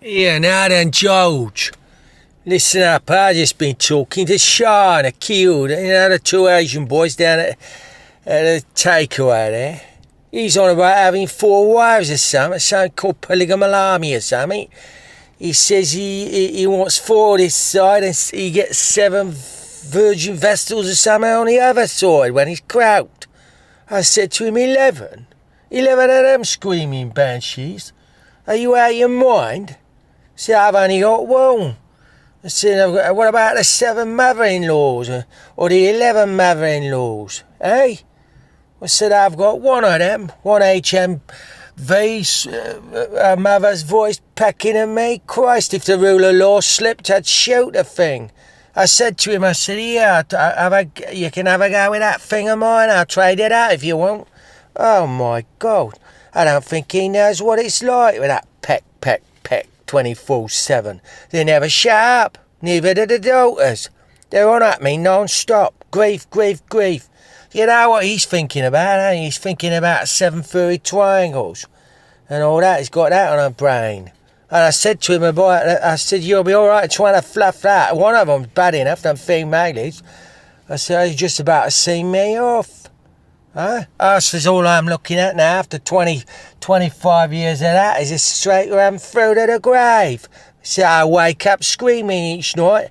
Yeah, now then, George. Listen up, I just been talking to Shaw and Akil, the two Asian boys down at the takeaway there. He's on about having 4 wives or something called polygamolami or something. He says he wants 4 this side and he gets 7 virgin vestals or something on the other side when he's crouched. I said to him, 11? 11 of them screaming banshees? Are you out of your mind? See, I've only got 1. I said, what about the 7 mother-in-laws or the 11 mother-in-laws, eh? I said, I've got 1 of them, 1 HMV, mother's voice pecking at me. Christ, if the rule of law slipped, I'd shoot the thing. I said to him, yeah, you can have a go with that thing of mine, I'll trade it out if you want. Oh my God, I don't think he knows what it's like with that peck 24/7. They never shut up, neither do the daughters. They're on at me non-stop, grief. You know what he's thinking about, eh? He's thinking about 7 furry triangles and all that. He's got that on her brain. And I said to him, I said, you'll be all right trying to fluff that. One of them's bad enough, them females. I said, he's just about to see me off. Huh? Us is all I'm looking at now after 25 years of that is a straight run through to the grave. So I wake up screaming each night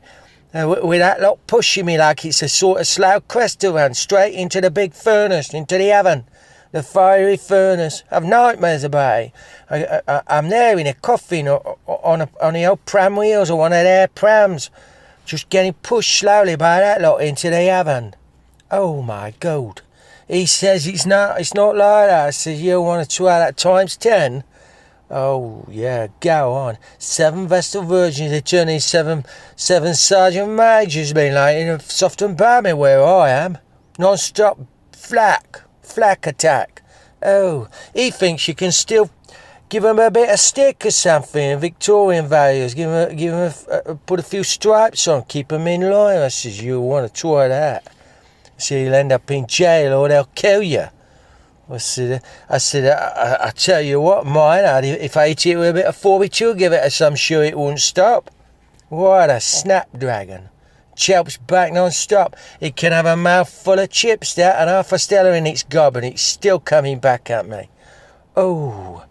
with that lot pushing me like it's a sort of slow crest to run straight into the big furnace, into the oven, the fiery furnace. I've nightmares about it. I'm there in a coffin on the old pram wheels or one of their prams, just getting pushed slowly by that lot into the oven. Oh my God. He says it's not like that. I says, you want to try that times 10? Oh, yeah, go on. 7 Vestal Virgins, they turn in 7 Sergeant Majors, been like in a soft and balmy where I am. Non-stop flak attack. Oh, he thinks you can still give him a bit of stick or something, Victorian values. Put a few stripes on, keep him in line. I says, you want to try that? So you'll end up in jail or they'll kill you. I said, I tell you what, mine, if I hit it with a bit of 42, give it a some sure it won't stop. What a snapdragon. Chops back non-stop. It can have a mouth full of chips there and half a Stella in its gob and it's still coming back at me. Oh,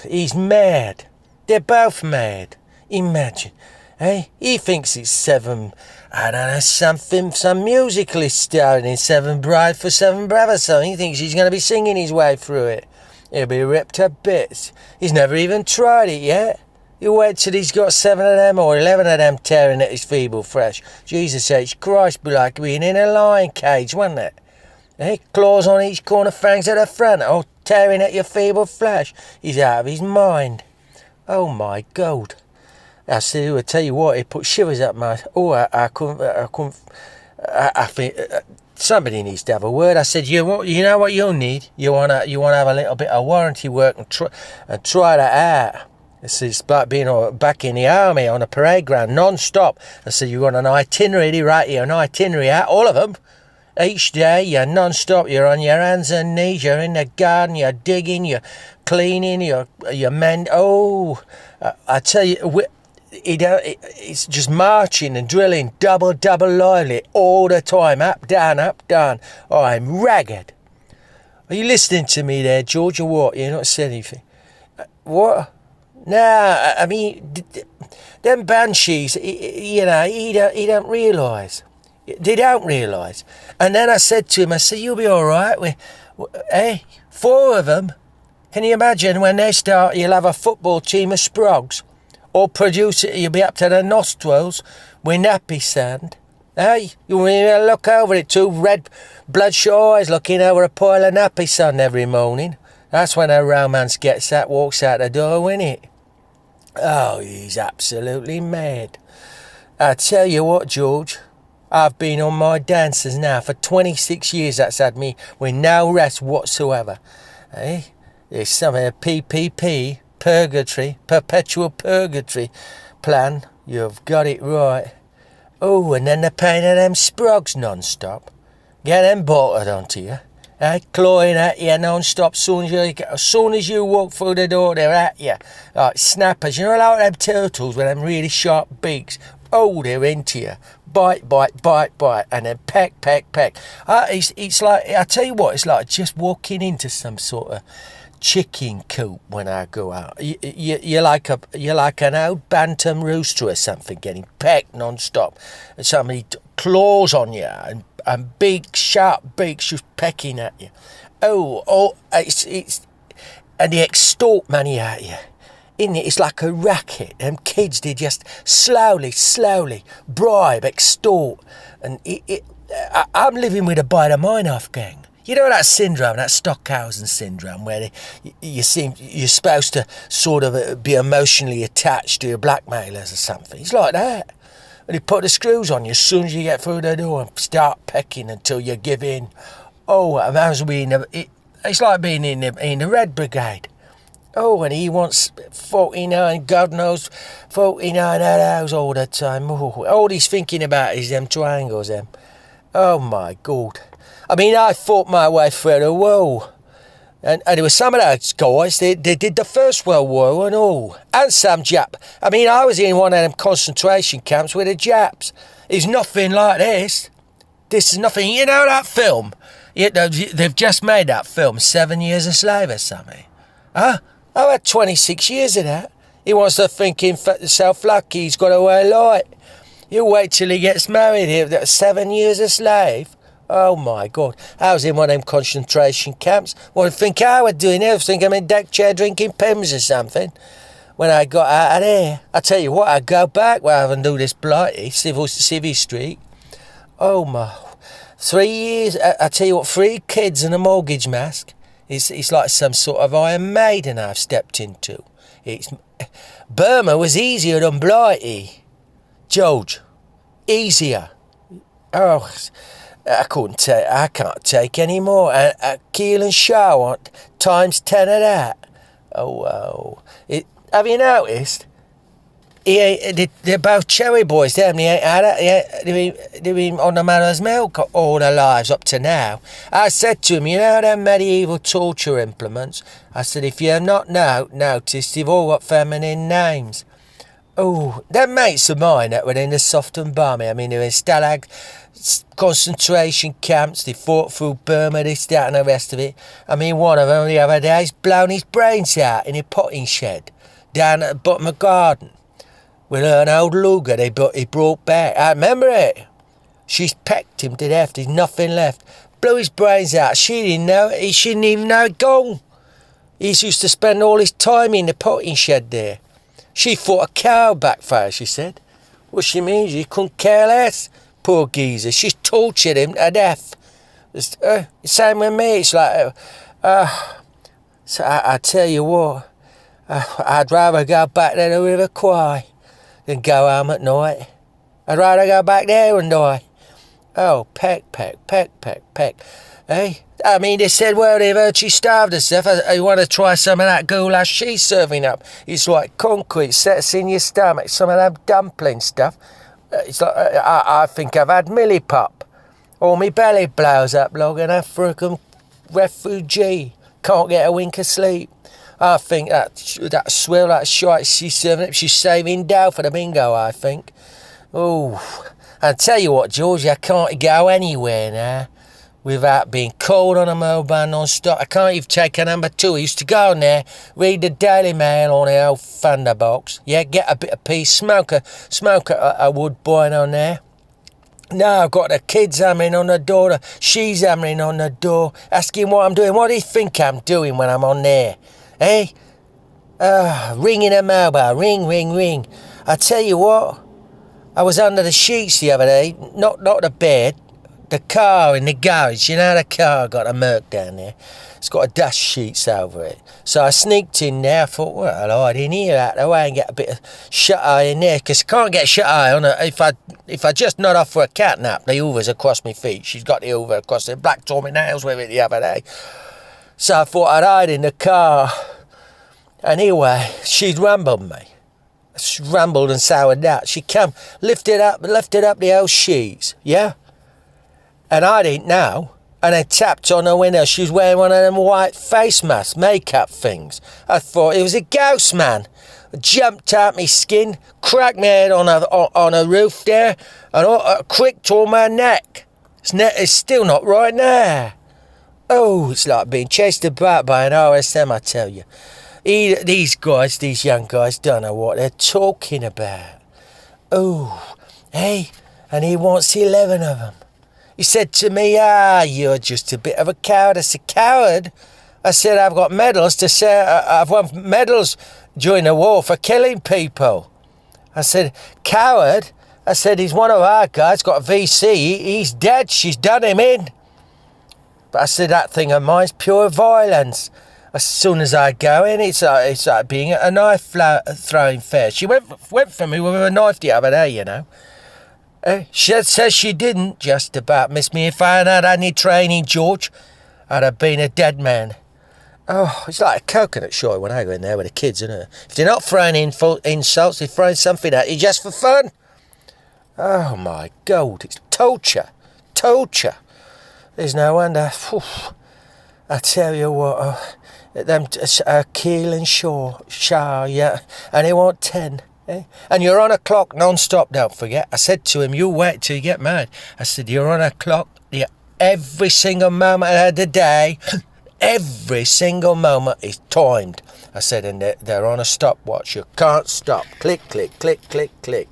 he's mad. They're both mad. Imagine. Hey, he thinks it's 7, I don't know, some musical he's starring in, 7 Bride for 7 Brothers, so he thinks he's going to be singing his way through it. He'll be ripped to bits. He's never even tried it yet. You wait till he's got 7 of them or 11 of them tearing at his feeble flesh. Jesus H. Christ, be like being in a lion cage, wouldn't it? Hey, claws on each corner, fangs at the front, all tearing at your feeble flesh. He's out of his mind. Oh my God. I said, I tell you what, it put shivers up my... Oh, I couldn't... I think somebody needs to have a word. I said, you know what you'll need? You want to have a little bit of warranty work and try that out. It's like being back in the army on a parade ground, non-stop. I said, you want an itinerary? They write you an itinerary out, all of them. Each day, you're non-stop, you're on your hands and knees, you're in the garden, you're digging, you're cleaning, you're mend... Oh, I tell you... It's just marching and drilling double lively all the time, up down. Oh, I'm ragged. Are you listening to me there, George, or what? You're not saying anything. What? No, I mean, them banshees, he don't realise. They don't realise. And then I said to him, you'll be all right. 4 of them. Can you imagine when they start, you'll have a football team of sprogs. Or produce it, you'll be up to the nostrils with nappy sand. Hey, you'll look over it, 2 red bloodshot eyes looking over a pile of nappy sand every morning. That's when a romance walks out the door, isn't it? Oh, he's absolutely mad. I tell you what, George, I've been on my dancers now for 26 years. That's had me with no rest whatsoever. Hey, there's something of PPP. Purgatory, perpetual purgatory plan. You've got it right. Oh, and then the pain of them sprogs non-stop. Get them bolted onto you. clawing at you non-stop. As soon as you walk through the door, they're at you. Like snappers. You know, like them turtles with them really sharp beaks. Oh, they're into you. Bite, bite, bite, bite, and then peck, peck, peck. It's like, I tell you what, it's like just walking into some sort of chicken coop when I go out. You're like an old bantam rooster or something, getting pecked non-stop, and somebody claws on you and big sharp beaks just pecking at you. It's and they extort money out of you. In it, it's like a racket. Them kids, they just slowly bribe, extort, and I'm living with a bite of mine off gang. You know that syndrome, that Stockhausen syndrome, where you're supposed to sort of be emotionally attached to your blackmailers or something. It's like that. And they put the screws on you as soon as you get through the door and start pecking until you give in. It's like being in the Red Brigade. Oh, and he wants 49, God knows, 49 arrows all the time. Oh, all he's thinking about is them triangles, them. Oh, my God. I mean, I fought my way through the war. And there were some of those guys, they did the First World War and all. And some Jap. I mean, I was in one of them concentration camps with the Japs. It's nothing like this. This is nothing. You know that film? They've just made that film, 7 Years a Slave or something. Huh? I had 26 years of that. He wants to think himself lucky he's got away light. You wait till he gets married. 7 years a slave. Oh my God. I was in one of them concentration camps. What do you think I was doing there? I think I'm in deck chair drinking Pimm's or something. When I got out of there, I tell you what, I'd go back rather than do this blighty, civvy street. Oh my. 3 years, I tell you what, 3 kids and a mortgage mask. It's like some sort of Iron Maiden I've stepped into. Burma was easier than Blighty. George, easier. Oh, I can't take any more. Keel and Shaw, times 10 of that. Oh, have you noticed? They're both cherry boys, them. They've been on the mother's milk all their lives up to now. I said to him, you know them medieval torture implements? I said, if you have not noticed, they've all got feminine names. Oh, them mates of mine that were in the soft and balmy. I mean, they were in Stalag concentration camps. They fought through Burma, this, that, and the rest of it. I mean, one of them the other day, he's blown his brains out in a potting shed down at the bottom of the garden. With an old Luger he brought back. I remember it. She's pecked him to death. There's nothing left. Blew his brains out. She didn't know it. She didn't even know it gone. He used to spend all his time in the potting shed there. She thought a cow backfire, she said. What she means, he couldn't care less. Poor geezer. She's tortured him to death. Same with me. It's like, so I tell you what, I'd rather go back to the River Kwai than go home at night. I'd rather go back there and die. Oh, peck, peck, peck, peck, peck. Hey? I mean, they said, well, they've heard she starved herself. You want to try some of that goulash she's serving up? It's like concrete, sets in your stomach. Some of that dumpling stuff. It's like, I think I've had millipop. Or my belly blows up like an African refugee. Can't get a wink of sleep. I think that swill, that shite she's serving up, she's saving dough for the bingo, I think. Oh, I tell you what, George, I can't go anywhere now without being called on a mobile non-stop. I can't even take a number 2. I used to go on there, read the Daily Mail on the old Thunderbox. Yeah, get a bit of peace, smoke a wood boy on there. Now I've got the kids hammering on the door, she's hammering on the door, asking what I'm doing. What do you think I'm doing when I'm on there? Hey? Ringing a mobile. Ring, ring, ring. I tell you what, I was under the sheets the other day. Not the bed. The car in the garage. You know the car got a murk down there. It's got a dust sheets over it. So I sneaked in there. I thought, well, I'll hide in here out the way and get a bit of shut-eye in there. Because I can't get shut-eye on it. If I just nod off for a cat nap, the hoover's across my feet. She's got the hoover across the black tore my nails with it the other day. So I thought I'd hide in the car. Anyway, she'd rumbled me. She rumbled and soured out. She lifted up the old sheets, yeah? And I didn't know. and I tapped on her window. She was wearing one of them white face masks, makeup things. I thought it was a ghost, man. I jumped out my skin, cracked my head on a roof there, and quick tore my neck. It's still not right now. Oh, it's like being chased about by an RSM, I tell you. These young guys, don't know what they're talking about. Oh, hey, and he wants 11 of them. He said to me, you're just a bit of a coward. I said, coward? I said, I've got medals to say, I've won medals during the war for killing people. I said, coward? I said, he's one of our guys, got a VC, he's dead, she's done him in. But I said, that thing of mine's pure violence. As soon as I go in, it's like being at a knife throwing fair. She went for me with a knife the other day, you know. She says she didn't just about miss me. If I hadn't had any training, George, I'd have been a dead man. Oh, it's like a coconut shy when I go in there with the kids, isn't it? If they're not throwing insults, they're throwing something at you just for fun. Oh, my God, it's torture. Torture. There's no wonder. I tell you what, them Keel and Shah, yeah, and they want 10. Eh? And you're on a clock non-stop, don't forget. I said to him, you wait till you get married. I said, you're on a clock every single moment of the day. Every single moment is timed. I said, and they're on a stopwatch. You can't stop. Click, click, click, click, click.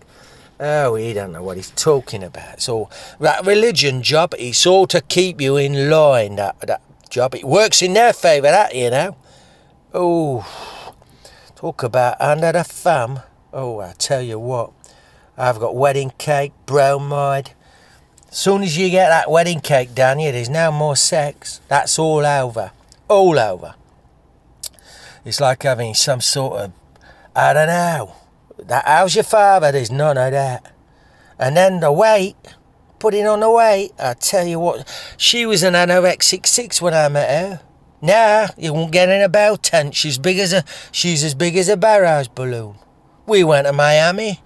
Oh, he don't know what he's talking about. It's all that religion job. It's all to keep you in line. That job. It works in their favour. That, you know. Oh, talk about under the thumb. Oh, I tell you what. I've got wedding cake, bromide. As soon as you get that wedding cake done, there's no more sex. That's all over. All over. It's like having some sort of, I don't know. How's your father? There's none of that. And then the weight, putting on the weight. I tell you what, she was an anorexic 6 when I met her. Nah, you won't get in a bell tent. She's as big as a Barrows balloon. We went to Miami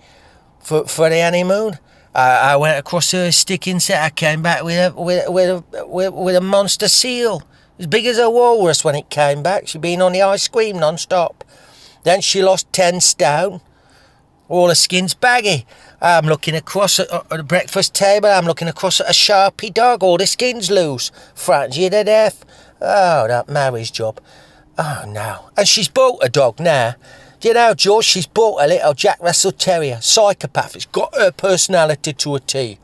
for the honeymoon. I went across her sticking set. I came back with a monster seal, as big as a walrus when it came back. She'd been on the ice cream non-stop. Then she lost 10 stone. All her skin's baggy. I'm looking across at the breakfast table. I'm looking across at a Sharpie dog. All the skin's loose. Frightens you to death. Oh, that marriage job. Oh, no. And she's bought a dog now. Do you know, George, she's bought a little Jack Russell Terrier. Psychopath. It's got her personality to a T.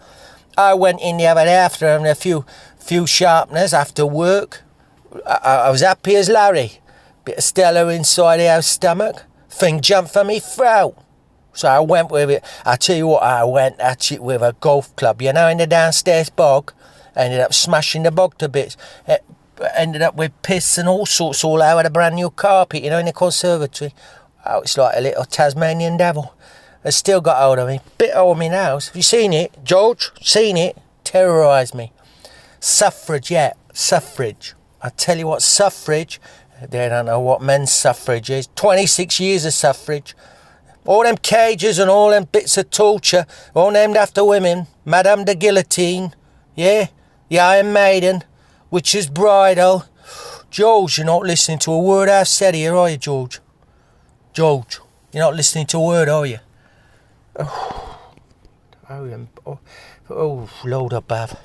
I went in the other day after having a few sharpeners after work. I was happy as Larry. Bit of Stella inside her stomach. Thing jumped for me throat. So I went with it. I tell you what, I went at it with a golf club. You know, in the downstairs bog. I ended up smashing the bog to bits. Ended up with piss and all sorts all over the brand new carpet, you know, in the conservatory. Oh, it's like a little Tasmanian devil. It's still got hold of me. Bit on me now. Have you seen it, George? Seen it? Terrorised me. Suffrage, yeah. Suffrage. I tell you what, suffrage. They don't know what men's suffrage is. 26 years of suffrage. All them cages and all them bits of torture, all named after women. Madame de Guillotine, yeah? The Iron Maiden, Witch's Bridal. George, you're not listening to a word I've said here, are you, George? George, you're not listening to a word, are you? Oh Lord above.